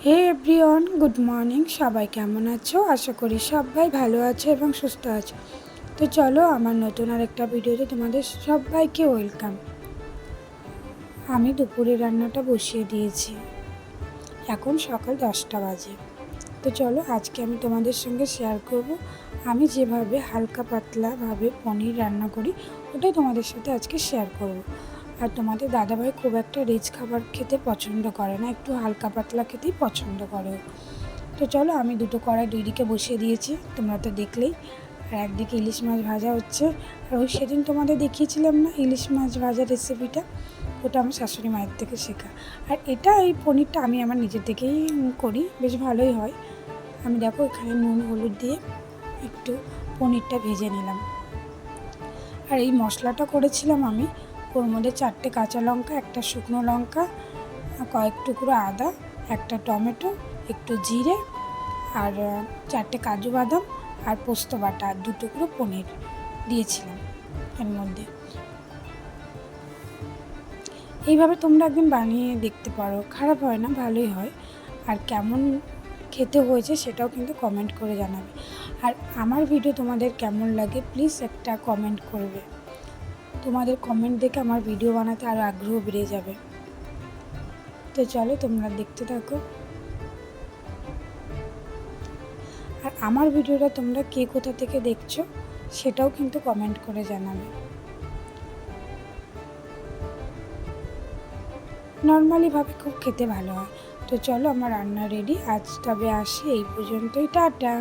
হে everyone, good morning. সবাই কেমন আছো? আশা করি সবাই ভালো আছো এবং সুস্থ আছো। তো চলো, আমার নতুন আর একটা ভিডিওতে তোমাদের সবাইকে ওয়েলকাম। আমি দুপুরে রান্নাটা বসিয়ে দিয়েছি, এখন সকাল 10টা বাজে। তো চলো, আজকে আমি তোমাদের সঙ্গে শেয়ার করব আমি যেভাবে হালকা পাতলাভাবে পনির রান্না করি, ওটাই তোমাদের সাথে আজকে শেয়ার করব। আর তোমাদের দাদাভাই খুব একটা রিচ খাবার খেতে পছন্দ করে না, একটু হালকা পাতলা খেতেই পছন্দ করে। তো চলো, আমি দুটো কড়াই দুই দিকে বসিয়ে দিয়েছি, তোমরা তো দেখলেই। আর একদিকে ইলিশ মাছ ভাজা হচ্ছে। আর ওই সেদিন তোমাদের দেখিয়েছিলাম না ইলিশ মাছ ভাজার রেসিপিটা, ওটা আমার শাশুড়ি মায়ের থেকে শেখা। আর এই পনিরটা আমি আমার নিজের থেকেই করি, বেশ ভালোই হয়। আমি দেখো এখানে নুন হলুদ দিয়ে একটু পনিরটা ভেজে নিলাম। আর এই মশলাটা করেছিলাম আমি, ওর মধ্যে 4টে কাঁচা লঙ্কা, একটা শুকনো লঙ্কা, কয়েক টুকরো আদা, একটা টমেটো, একটু জিরে, আর 4টে কাজু বাদাম, আর পোস্ত বাটা, আর 2 টুকরো পনির দিয়েছিলাম এর মধ্যে। এইভাবে তোমরা একদিন বানিয়ে দেখতে পারো, খারাপ হয় না, ভালোই হয়। আর কেমন খেতে হয়েছে সেটাও কিন্তু কমেন্ট করে জানাবে। আর আমার ভিডিও তোমাদের কেমন লাগে প্লিজ একটা কমেন্ট করবে। তোমাদের কমেন্ট দেখে আমার ভিডিও বানাতে আরও আগ্রহ বেড়ে যাবে। তো চলো, তোমরা দেখতে থাকো। আর আমার ভিডিওটা তোমরা কে কোথা থেকে দেখছো সেটাও কিন্তু কমেন্ট করে জানাবে। নর্মালিভাবে খুব খেতে ভালো হয়। তো চলো, আমার রান্না রেডি। আজ তবে আসি এই পর্যন্তই, টাটা।